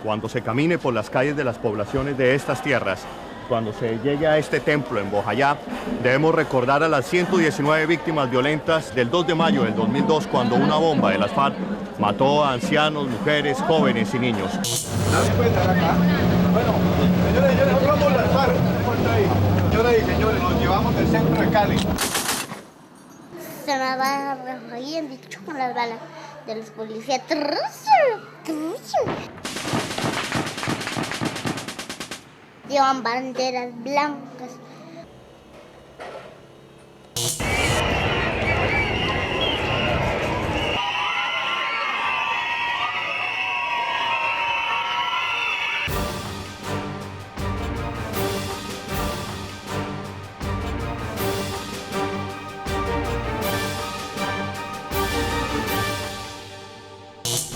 cuando se camine por las calles de las poblaciones de estas tierras, cuando se llegue a este templo en Bojayá, debemos recordar a las 119 víctimas violentas del 2 de mayo del 2002, cuando una bomba de las FARC mató a ancianos, mujeres, jóvenes y niños. Bueno, señores, nosotros vamos a lanzar. Señoras y señores, nos llevamos del centro de Cali. Se me va habían dicho con las balas de los policías. Llevan banderas blancas.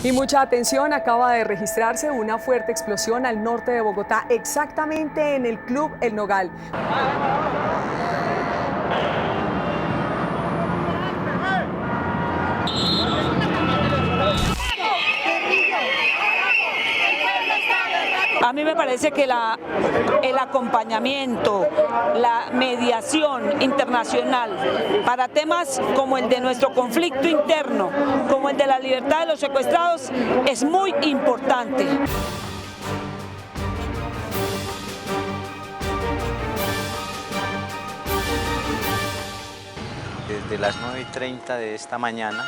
Y mucha atención, acaba de registrarse una fuerte explosión al norte de Bogotá, exactamente en el Club El Nogal. A mí me parece que el acompañamiento, la mediación internacional para temas como el de nuestro conflicto interno, como el de la libertad de los secuestrados, es muy importante. Desde las 9:30 de esta mañana,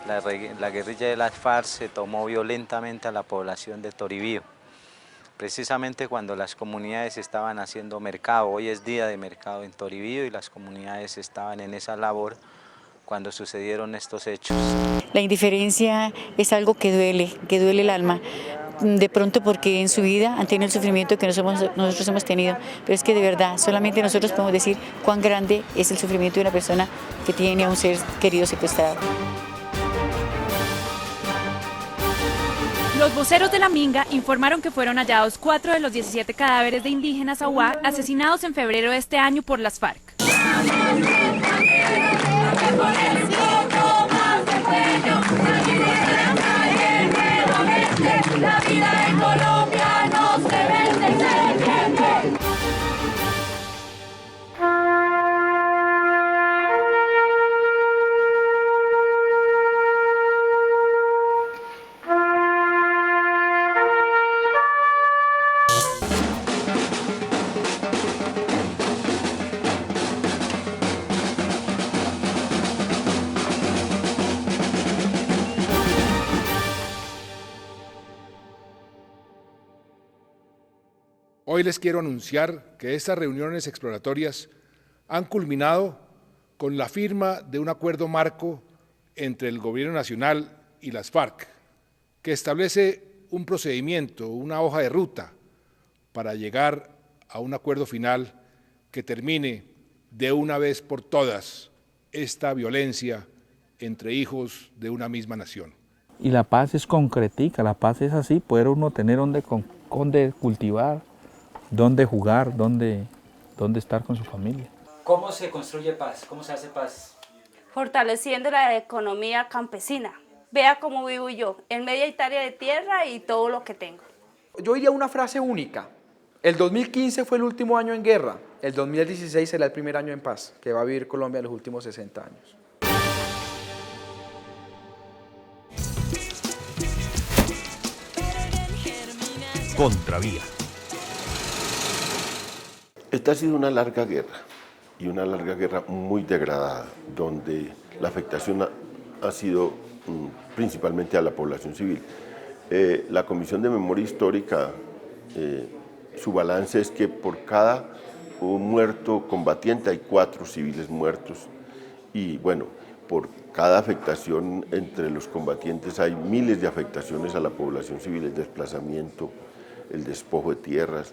la guerrilla de las FARC se tomó violentamente a la población de Toribío. Precisamente cuando las comunidades estaban haciendo mercado, hoy es día de mercado en Toribío y las comunidades estaban en esa labor cuando sucedieron estos hechos. La indiferencia es algo que duele el alma, de pronto porque en su vida han tenido el sufrimiento que nosotros hemos tenido, pero es que de verdad solamente nosotros podemos decir cuán grande es el sufrimiento de una persona que tiene a un ser querido secuestrado. Los voceros de la Minga informaron que fueron hallados 4 de los 17 cadáveres de indígenas Awá asesinados en febrero de este año por las FARC. La vida en Colombia no se vende, se defiende. Hoy les quiero anunciar que estas reuniones exploratorias han culminado con la firma de un acuerdo marco entre el Gobierno Nacional y las FARC, que establece un procedimiento, una hoja de ruta para llegar a un acuerdo final que termine de una vez por todas esta violencia entre hijos de una misma nación. Y la paz es concretica, la paz es así, poder uno tener donde cultivar, dónde jugar, dónde estar con su familia. ¿Cómo se construye paz? ¿Cómo se hace paz? Fortaleciendo la economía campesina. Vea cómo vivo yo, en media hectárea de tierra y todo lo que tengo. Yo diría una frase única. El 2015 fue el último año en guerra, el 2016 será el primer año en paz, que va a vivir Colombia los últimos 60 años. Contravía. Esta ha sido una larga guerra, y una larga guerra muy degradada, donde la afectación ha sido principalmente a la población civil. La Comisión de Memoria Histórica, su balance es que por cada muerto combatiente hay 4 civiles muertos, y bueno, por cada afectación entre los combatientes hay miles de afectaciones a la población civil, el desplazamiento, el despojo de tierras.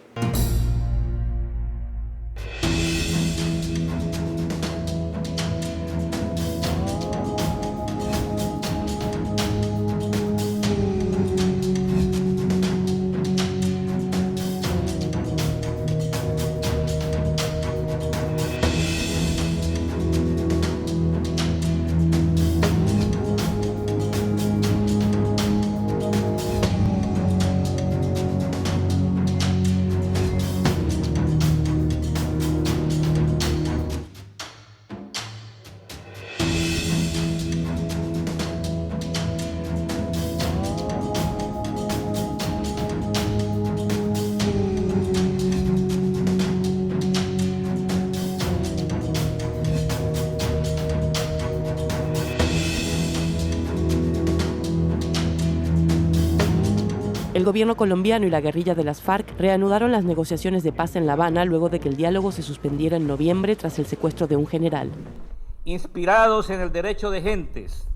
El gobierno colombiano y la guerrilla de las FARC reanudaron las negociaciones de paz en La Habana luego de que el diálogo se suspendiera en noviembre tras el secuestro de un general. Inspirados en el derecho de gentes,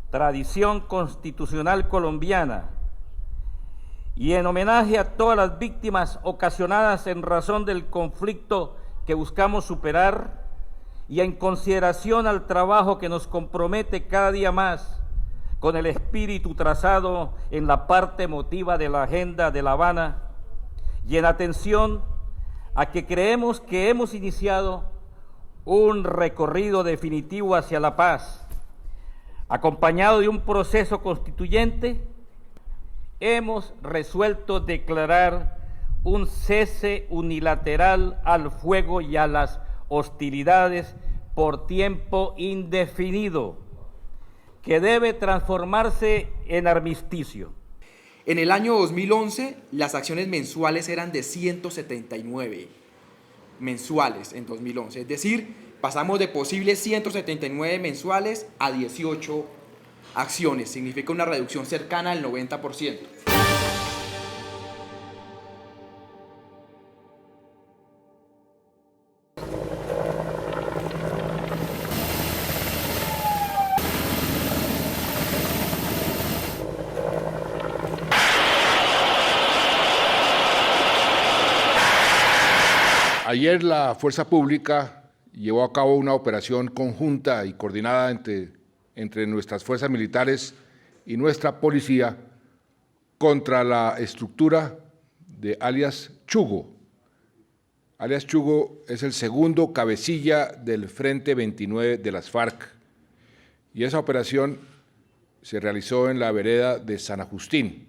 tradición constitucional colombiana, y en homenaje a todas las víctimas ocasionadas en razón del conflicto que buscamos superar, y en consideración al trabajo que nos compromete cada día más con el espíritu trazado en la parte emotiva de la agenda de La Habana, y en atención a que creemos que hemos iniciado un recorrido definitivo hacia la paz, acompañado de un proceso constituyente, hemos resuelto declarar un cese unilateral al fuego y a las hostilidades por tiempo indefinido, que debe transformarse en armisticio. En el año 2011, las acciones mensuales eran de 179 mensuales en 2011. Es decir, pasamos de posibles 179 mensuales a 18 acciones. Significa una reducción cercana al 90%. Ayer la Fuerza Pública llevó a cabo una operación conjunta y coordinada entre nuestras fuerzas militares y nuestra policía contra la estructura de alias Chugo. Alias Chugo es el segundo cabecilla del Frente 29 de las FARC, y esa operación se realizó en la vereda de San Agustín,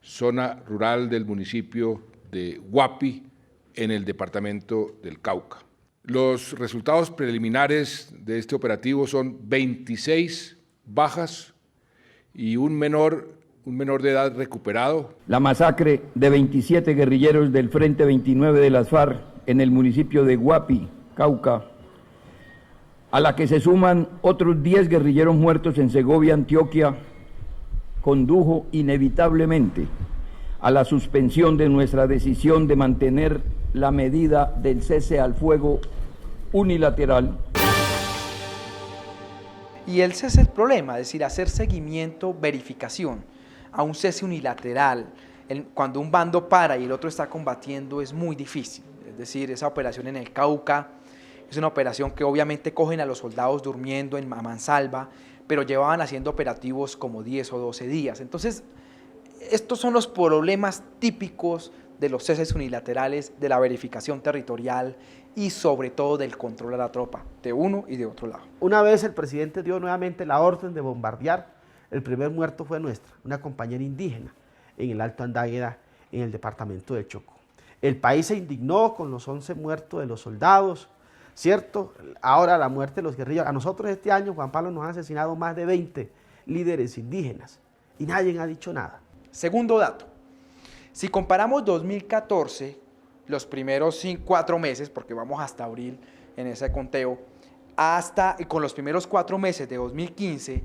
zona rural del municipio de Guapi, en el departamento del Cauca. Los resultados preliminares de este operativo son 26 bajas y un menor de edad recuperado. La masacre de 27 guerrilleros del Frente 29 de las FARC en el municipio de Guapi, Cauca, a la que se suman otros 10 guerrilleros muertos en Segovia, Antioquia, condujo inevitablemente a la suspensión de nuestra decisión de mantener la medida del cese al fuego unilateral. Y ese es el problema, es decir, hacer seguimiento, verificación a un cese unilateral, cuando un bando para y el otro está combatiendo, es muy difícil. Es decir, esa operación en el Cauca es una operación que obviamente cogen a los soldados durmiendo a mansalva, pero llevaban haciendo operativos como 10 o 12 días. Entonces, estos son los problemas típicos de los ceses unilaterales, de la verificación territorial y sobre todo del control a la tropa, de uno y de otro lado. Una vez el presidente dio nuevamente la orden de bombardear, el primer muerto fue nuestra, una compañera indígena en el Alto Andágueda, en el departamento de Chocó. El país se indignó con los 11 muertos de los soldados, ¿cierto? Ahora la muerte de los guerrilleros. A nosotros este año, Juan Pablo, nos han asesinado más de 20 líderes indígenas y nadie ha dicho nada. Segundo dato, si comparamos 2014, los primeros 4 meses, porque vamos hasta abril en ese conteo, con los primeros 4 meses de 2015,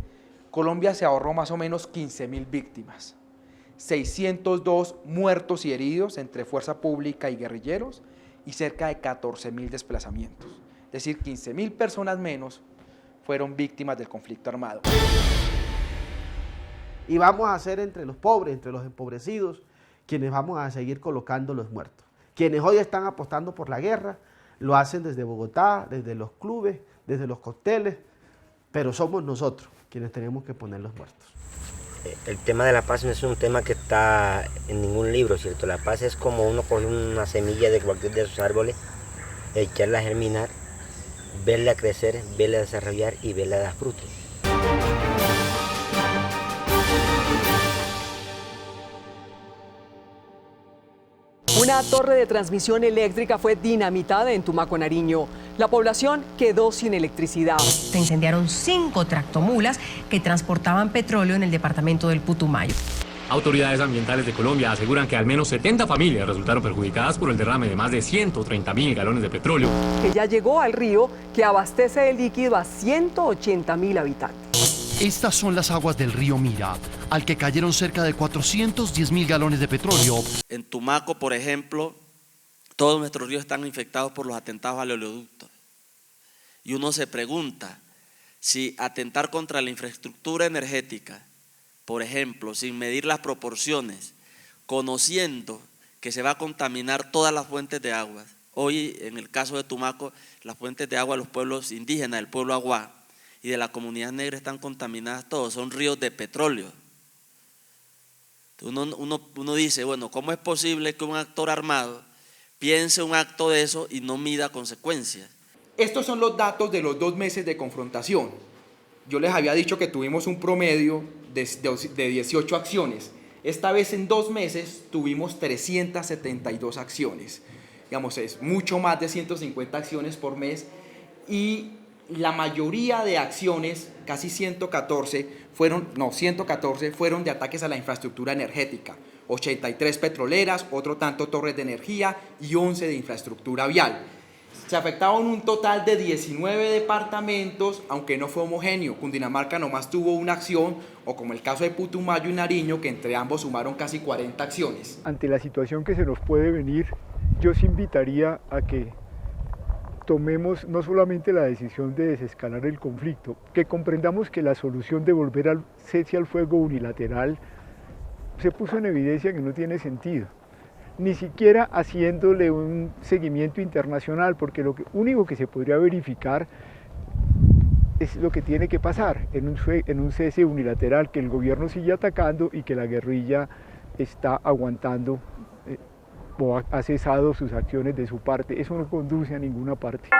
Colombia se ahorró más o menos 15.000 víctimas, 602 muertos y heridos entre fuerza pública y guerrilleros y cerca de 14.000 desplazamientos. Es decir, 15.000 personas menos fueron víctimas del conflicto armado. Y vamos a ser entre los pobres, entre los empobrecidos, quienes vamos a seguir colocando los muertos. Quienes hoy están apostando por la guerra, lo hacen desde Bogotá, desde los clubes, desde los cócteles, pero somos nosotros quienes tenemos que poner los muertos. El tema de la paz no es un tema que está en ningún libro, ¿cierto? La paz es como uno coge una semilla de cualquier de sus árboles, echarla a germinar, verla crecer, verla desarrollar y verla dar frutos. Una torre de transmisión eléctrica fue dinamitada en Tumaco, Nariño. La población quedó sin electricidad. Se incendiaron 5 tractomulas que transportaban petróleo en el departamento del Putumayo. Autoridades ambientales de Colombia aseguran que al menos 70 familias resultaron perjudicadas por el derrame de más de 130.000 galones de petróleo. Que ya llegó al río que abastece de líquido a 180.000 habitantes. Estas son las aguas del río Mira, al que cayeron cerca de 410.000 galones de petróleo. En Tumaco, por ejemplo, todos nuestros ríos están infectados por los atentados al oleoducto. Y uno se pregunta si atentar contra la infraestructura energética, por ejemplo, sin medir las proporciones, conociendo que se va a contaminar todas las fuentes de agua. Hoy, en el caso de Tumaco, las fuentes de agua de los pueblos indígenas, del pueblo Aguá y de la comunidad negra están contaminadas todos, son ríos de petróleo. Uno dice, bueno, ¿cómo es posible que un actor armado piense un acto de eso y no mida consecuencias? Estos son los datos de los 2 meses de confrontación. Yo les había dicho que tuvimos un promedio de 18 acciones. Esta vez en 2 meses tuvimos 372 acciones. Digamos, es mucho más de 150 acciones por mes y la mayoría de acciones, casi 114, fueron de ataques a la infraestructura energética. 83 petroleras, otro tanto torres de energía y 11 de infraestructura vial. Se afectaron un total de 19 departamentos, aunque no fue homogéneo. Cundinamarca nomás tuvo una acción, o como el caso de Putumayo y Nariño, que entre ambos sumaron casi 40 acciones. Ante la situación que se nos puede venir, yo os invitaría a que tomemos no solamente la decisión de desescalar el conflicto, que comprendamos que la solución de volver al cese al fuego unilateral se puso en evidencia que no tiene sentido, ni siquiera haciéndole un seguimiento internacional, porque lo único que se podría verificar es lo que tiene que pasar en un cese unilateral, que el gobierno sigue atacando y que la guerrilla está aguantando o ha cesado sus acciones de su parte. Eso no conduce a ninguna parte.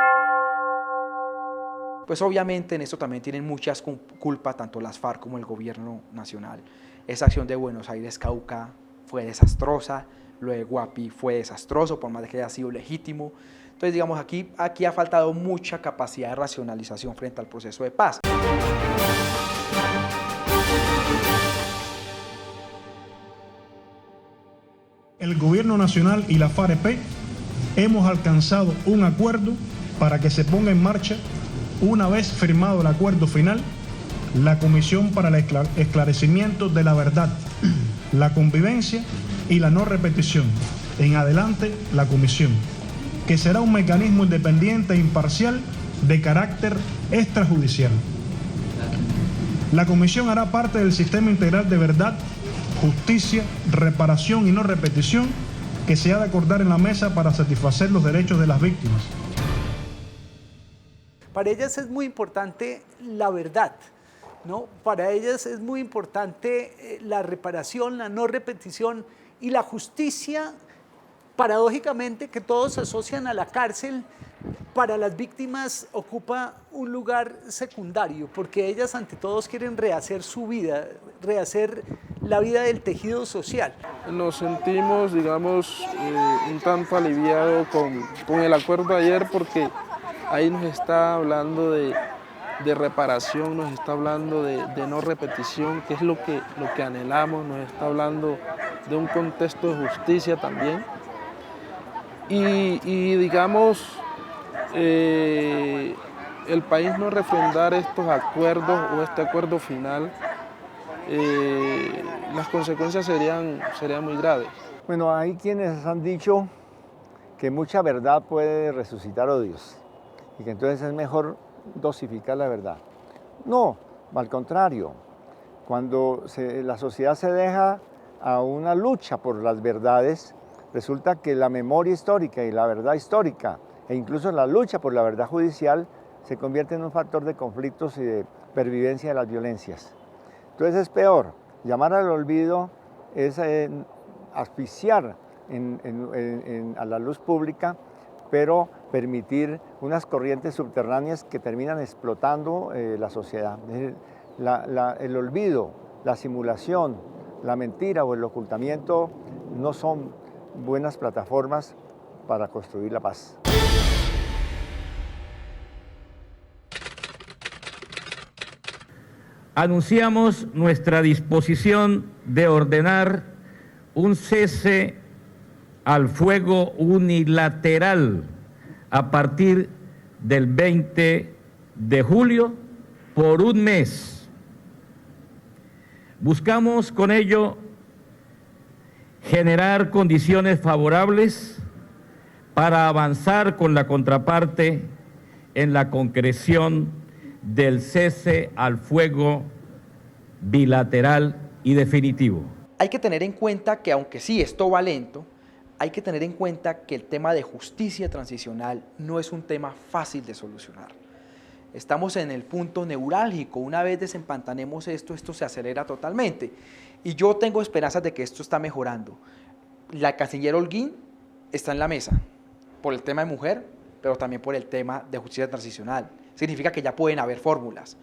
Pues obviamente en esto también tienen muchas culpas tanto las FARC como el gobierno nacional. Esa acción de Buenos Aires-Cauca fue desastrosa, lo de Guapi fue desastroso, por más de que haya sido legítimo. Entonces, digamos, aquí ha faltado mucha capacidad de racionalización frente al proceso de paz. El Gobierno Nacional y la FARC-EP hemos alcanzado un acuerdo para que se ponga en marcha, una vez firmado el acuerdo final, la Comisión para el Esclarecimiento de la Verdad, la Convivencia y la No Repetición. En adelante, la Comisión, que será un mecanismo independiente e imparcial de carácter extrajudicial. La Comisión hará parte del sistema integral de verdad, justicia, reparación y no repetición que se ha de acordar en la mesa para satisfacer los derechos de las víctimas. Para ellas es muy importante la verdad, ¿no? Para ellas es muy importante la reparación, la no repetición y la justicia, paradójicamente, que todos asocian a la cárcel, para las víctimas ocupa un lugar secundario, porque ellas ante todos quieren rehacer su vida, rehacer la vida del tejido social. Nos sentimos, digamos, un tanto aliviados con el acuerdo de ayer, porque ahí nos está hablando de reparación, nos está hablando de no repetición, que es lo que anhelamos, nos está hablando de un contexto de justicia también. Y digamos, el país no refrendar estos acuerdos o este acuerdo final, las consecuencias serían muy graves. Bueno, hay quienes han dicho que mucha verdad puede resucitar odios y que entonces es mejor dosificar la verdad. No, al contrario, cuando la sociedad se deja a una lucha por las verdades, resulta que la memoria histórica y la verdad histórica e incluso la lucha por la verdad judicial se convierte en un factor de conflictos y de pervivencia de las violencias. Entonces es peor, llamar al olvido es asfixiar a la luz pública, pero permitir unas corrientes subterráneas que terminan explotando la sociedad. El olvido, la simulación, la mentira o el ocultamiento no son buenas plataformas para construir la paz. Anunciamos nuestra disposición de ordenar un cese al fuego unilateral a partir del 20 de julio por un mes Buscamos con ello generar condiciones favorables para avanzar con la contraparte en la concreción del cese al fuego bilateral y definitivo. Hay que tener en cuenta que aunque sí, esto va lento, hay que tener en cuenta que el tema de justicia transicional no es un tema fácil de solucionar. Estamos en el punto neurálgico. Una vez desempantanemos esto se acelera totalmente. Y yo tengo esperanzas de que esto está mejorando. La canciller Holguín está en la mesa por el tema de mujer, pero también por el tema de justicia transicional. Significa que ya pueden haber fórmulas.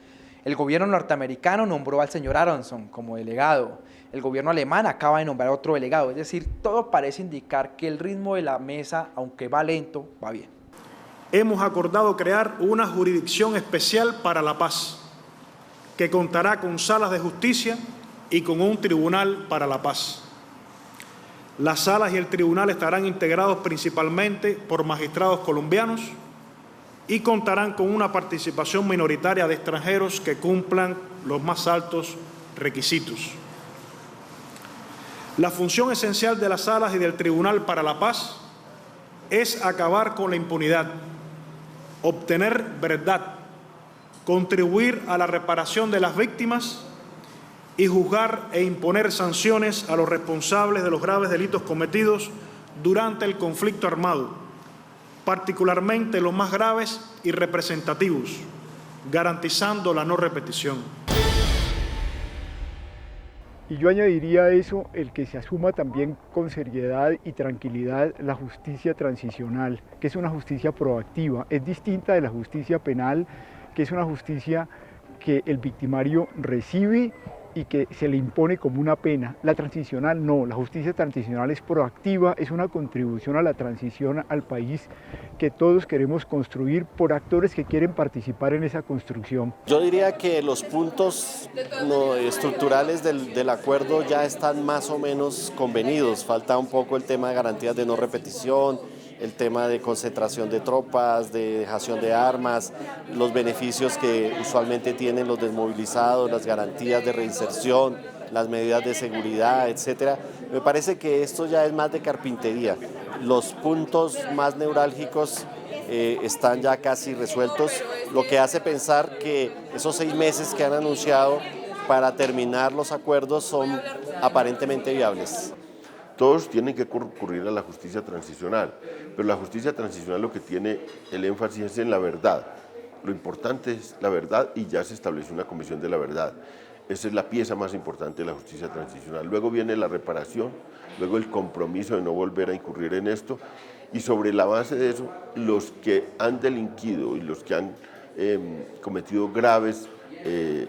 El gobierno norteamericano nombró al señor Aronson como delegado. El gobierno alemán acaba de nombrar otro delegado. Es decir, todo parece indicar que el ritmo de la mesa, aunque va lento, va bien. Hemos acordado crear una jurisdicción especial para la paz, que contará con salas de justicia y con un tribunal para la paz. Las salas y el tribunal estarán integrados principalmente por magistrados colombianos y contarán con una participación minoritaria de extranjeros que cumplan los más altos requisitos. La función esencial de las salas y del Tribunal para la Paz es acabar con la impunidad, obtener verdad, contribuir a la reparación de las víctimas y juzgar e imponer sanciones a los responsables de los graves delitos cometidos durante el conflicto armado, particularmente los más graves y representativos, garantizando la no repetición. Y yo añadiría a eso el que se asuma también con seriedad y tranquilidad la justicia transicional, que es una justicia proactiva, es distinta de la justicia penal, que es una justicia que el victimario recibe y que se le impone como una pena. La transicional no, la justicia transicional es proactiva, es una contribución a la transición al país que todos queremos construir por actores que quieren participar en esa construcción. Yo diría que los puntos estructurales del acuerdo ya están más o menos convenidos. Falta un poco el tema de garantías de no repetición, el tema de concentración de tropas, de dejación de armas, los beneficios que usualmente tienen los desmovilizados, las garantías de reinserción, las medidas de seguridad, etcétera. Me parece que esto ya es más de carpintería. Los puntos más neurálgicos están ya casi resueltos, lo que hace pensar que esos 6 meses que han anunciado para terminar los acuerdos son aparentemente viables. Todos tienen que concurrir a la justicia transicional, pero la justicia transicional lo que tiene el énfasis es en la verdad. Lo importante es la verdad y ya se estableció una comisión de la verdad. Esa es la pieza más importante de la justicia transicional. Luego viene la reparación, luego el compromiso de no volver a incurrir en esto y sobre la base de eso, los que han delinquido y los que han cometido graves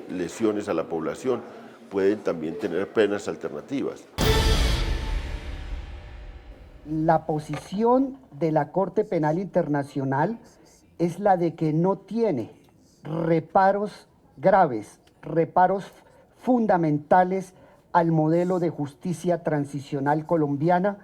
lesiones a la población pueden también tener penas alternativas. La posición de la Corte Penal Internacional es la de que no tiene reparos graves, reparos fundamentales al modelo de justicia transicional colombiana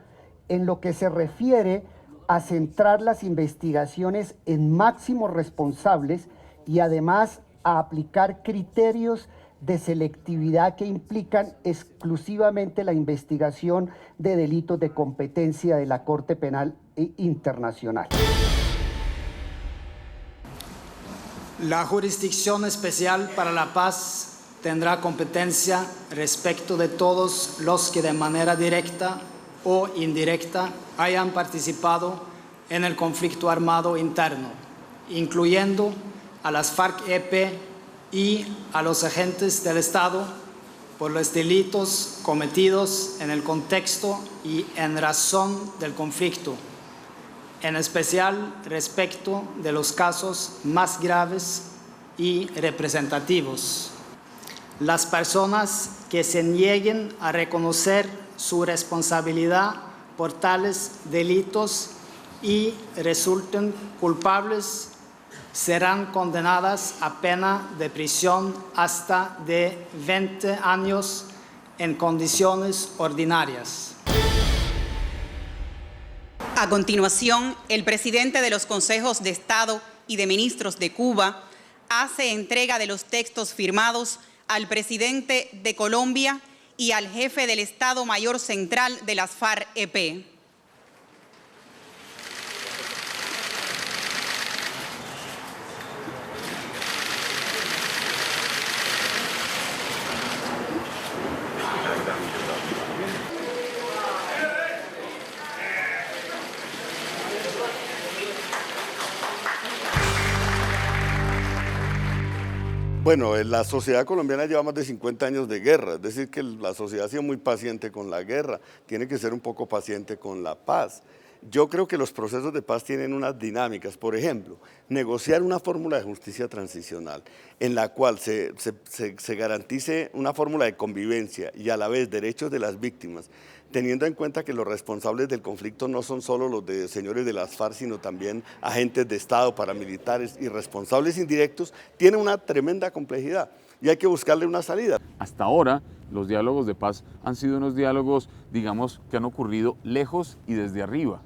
en lo que se refiere a centrar las investigaciones en máximos responsables y además a aplicar criterios de selectividad que implican exclusivamente la investigación de delitos de competencia de la Corte Penal Internacional. La Jurisdicción Especial para la Paz tendrá competencia respecto de todos los que de manera directa o indirecta hayan participado en el conflicto armado interno, incluyendo a las FARC-EP y a los agentes del Estado por los delitos cometidos en el contexto y en razón del conflicto, en especial respecto de los casos más graves y representativos. Las personas que se nieguen a reconocer su responsabilidad por tales delitos y resulten culpables serán condenadas a pena de prisión hasta de 20 años en condiciones ordinarias. A continuación, el presidente de los Consejos de Estado y de Ministros de Cuba hace entrega de los textos firmados al presidente de Colombia y al jefe del Estado Mayor Central de las FARC-EP. Bueno, la sociedad colombiana lleva más de 50 años de guerra, es decir, que la sociedad ha sido muy paciente con la guerra, tiene que ser un poco paciente con la paz. Yo creo que los procesos de paz tienen unas dinámicas, por ejemplo, negociar una fórmula de justicia transicional en la cual se garantice una fórmula de convivencia y a la vez derechos de las víctimas, teniendo en cuenta que los responsables del conflicto no son solo los señores de las FARC, sino también agentes de Estado, paramilitares y responsables indirectos, tiene una tremenda complejidad y hay que buscarle una salida. Hasta ahora, los diálogos de paz han sido unos diálogos, digamos, que han ocurrido lejos y desde arriba,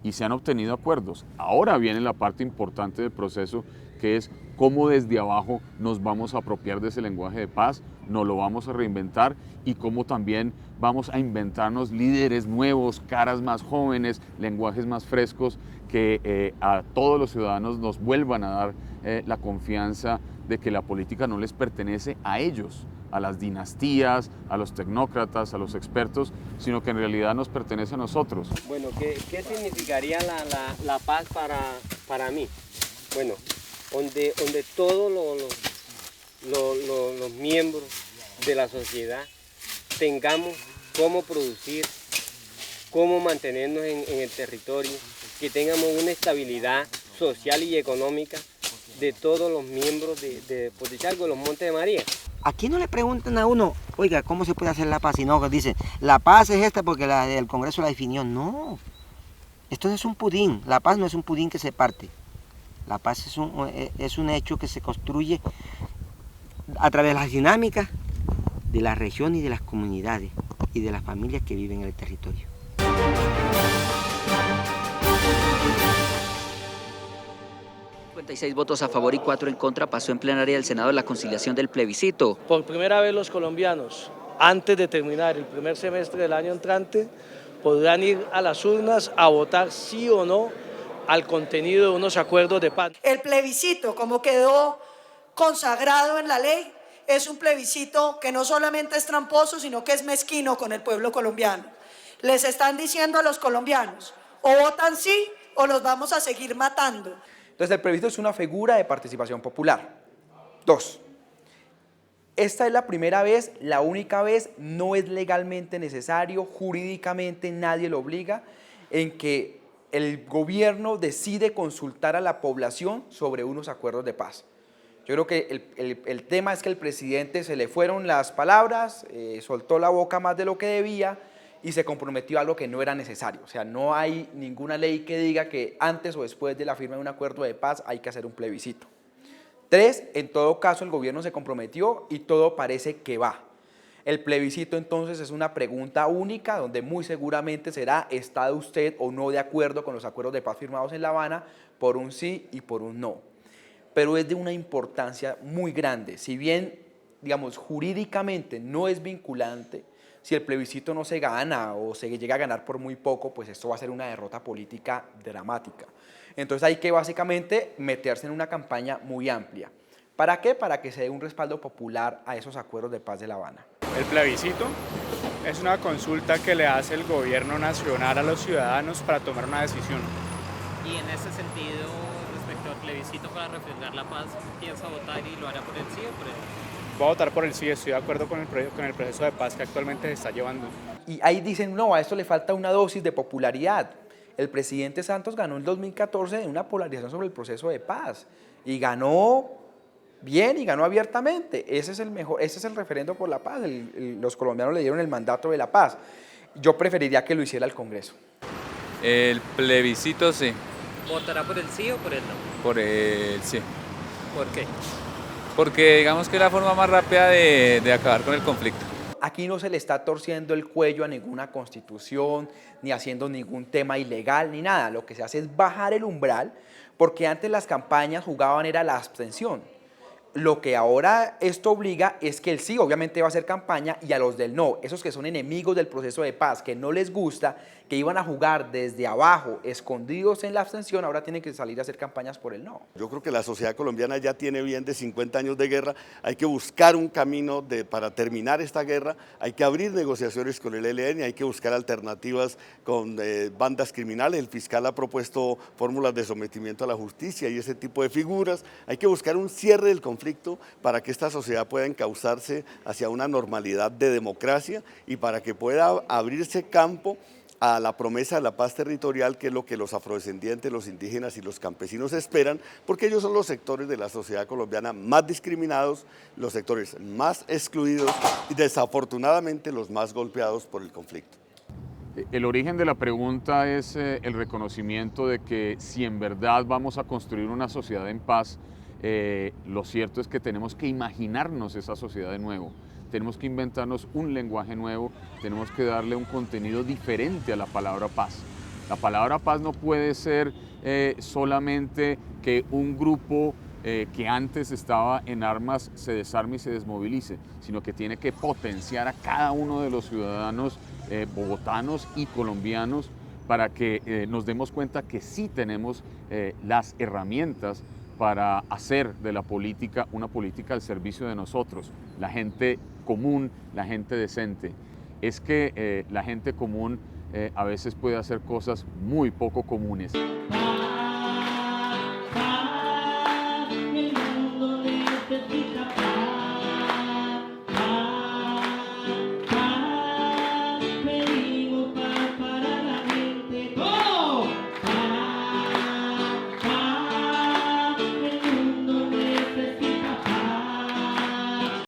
y se han obtenido acuerdos. Ahora viene la parte importante del proceso, que es cómo desde abajo nos vamos a apropiar de ese lenguaje de paz, nos lo vamos a reinventar y cómo también vamos a inventarnos líderes nuevos, caras más jóvenes, lenguajes más frescos, que a todos los ciudadanos nos vuelvan a dar la confianza de que la política no les pertenece a ellos, a las dinastías, a los tecnócratas, a los expertos, sino que en realidad nos pertenece a nosotros. Bueno, ¿qué significaría la paz para mí? Bueno, donde todos los miembros de la sociedad tengamos cómo producir, cómo mantenernos en el territorio, que tengamos una estabilidad social y económica de todos los miembros de los Montes de María. Aquí no le preguntan a uno, oiga, ¿cómo se puede hacer la paz? Sino que dicen, la paz es esta porque el Congreso la definió. No, esto no es un pudín, la paz no es un pudín que se parte. La paz es un hecho que se construye a través de las dinámicas de la región y de las comunidades y de las familias que viven en el territorio. Votos a favor y 4 en contra, pasó en plenaria del Senado la conciliación del plebiscito. Por primera vez los colombianos, antes de terminar el primer semestre del año entrante, podrán ir a las urnas a votar sí o no al contenido de unos acuerdos de paz. El plebiscito, como quedó consagrado en la ley, es un plebiscito que no solamente es tramposo, sino que es mezquino con el pueblo colombiano. Les están diciendo a los colombianos, o votan sí o los vamos a seguir matando. Entonces el plebiscito es una figura de participación popular. 2. Esta es la primera vez, la única vez, no es legalmente necesario, jurídicamente nadie lo obliga, en que el gobierno decide consultar a la población sobre unos acuerdos de paz. Yo creo que el tema es que el presidente se le fueron las palabras, soltó la boca más de lo que debía y se comprometió a lo que no era necesario. O sea, no hay ninguna ley que diga que antes o después de la firma de un acuerdo de paz hay que hacer un plebiscito. 3, en todo caso el gobierno se comprometió y todo parece que va. El plebiscito entonces es una pregunta única donde muy seguramente será ¿está usted o no de acuerdo con los acuerdos de paz firmados en La Habana? Por un sí y por un no. Pero es de una importancia muy grande. Si bien, digamos, jurídicamente no es vinculante, si el plebiscito no se gana o se llega a ganar por muy poco, pues esto va a ser una derrota política dramática. Entonces hay que básicamente meterse en una campaña muy amplia. ¿Para qué? Para que se dé un respaldo popular a esos acuerdos de paz de La Habana. El plebiscito es una consulta que le hace el gobierno nacional a los ciudadanos para tomar una decisión. Y en ese sentido, respecto al plebiscito para refrendar la paz, ¿piensa votar y lo hará por el sí o por el no? Voy a votar por el sí, estoy de acuerdo con el proceso de paz que actualmente se está llevando. Y ahí dicen, no, a esto le falta una dosis de popularidad. El presidente Santos ganó en 2014 en una polarización sobre el proceso de paz y ganó bien y ganó abiertamente. Ese es el referendo por la paz. Los colombianos le dieron el mandato de la paz. Yo preferiría que lo hiciera el Congreso. El plebiscito sí. ¿Votará por el sí o por el no? Por el sí. ¿Por qué? Porque digamos que es la forma más rápida de acabar con el conflicto. Aquí no se le está torciendo el cuello a ninguna constitución, ni haciendo ningún tema ilegal, ni nada. Lo que se hace es bajar el umbral, porque antes las campañas jugaban era la abstención. Lo que ahora esto obliga es que el sí obviamente va a hacer campaña y a los del no, esos que son enemigos del proceso de paz, que no les gusta, que iban a jugar desde abajo, escondidos en la abstención, ahora tienen que salir a hacer campañas por el no. Yo creo que la sociedad colombiana ya tiene bien de 50 años de guerra, hay que buscar un camino para terminar esta guerra, hay que abrir negociaciones con el ELN, hay que buscar alternativas con bandas criminales, el fiscal ha propuesto fórmulas de sometimiento a la justicia y ese tipo de figuras, hay que buscar un cierre del conflicto para que esta sociedad pueda encauzarse hacia una normalidad de democracia y para que pueda abrirse campo a la promesa de la paz territorial, que es lo que los afrodescendientes, los indígenas y los campesinos esperan, porque ellos son los sectores de la sociedad colombiana más discriminados, los sectores más excluidos y desafortunadamente los más golpeados por el conflicto. El origen de la pregunta es el reconocimiento de que si en verdad vamos a construir una sociedad en paz, lo cierto es que tenemos que imaginarnos esa sociedad de nuevo, tenemos que inventarnos un lenguaje nuevo, tenemos que darle un contenido diferente a la palabra paz. La palabra paz no puede ser solamente que un grupo que antes estaba en armas se desarme y se desmovilice, sino que tiene que potenciar a cada uno de los ciudadanos bogotanos y colombianos para que nos demos cuenta que sí tenemos las herramientas para hacer de la política una política al servicio de nosotros, la gente común, la gente decente. Es que la gente común a veces puede hacer cosas muy poco comunes.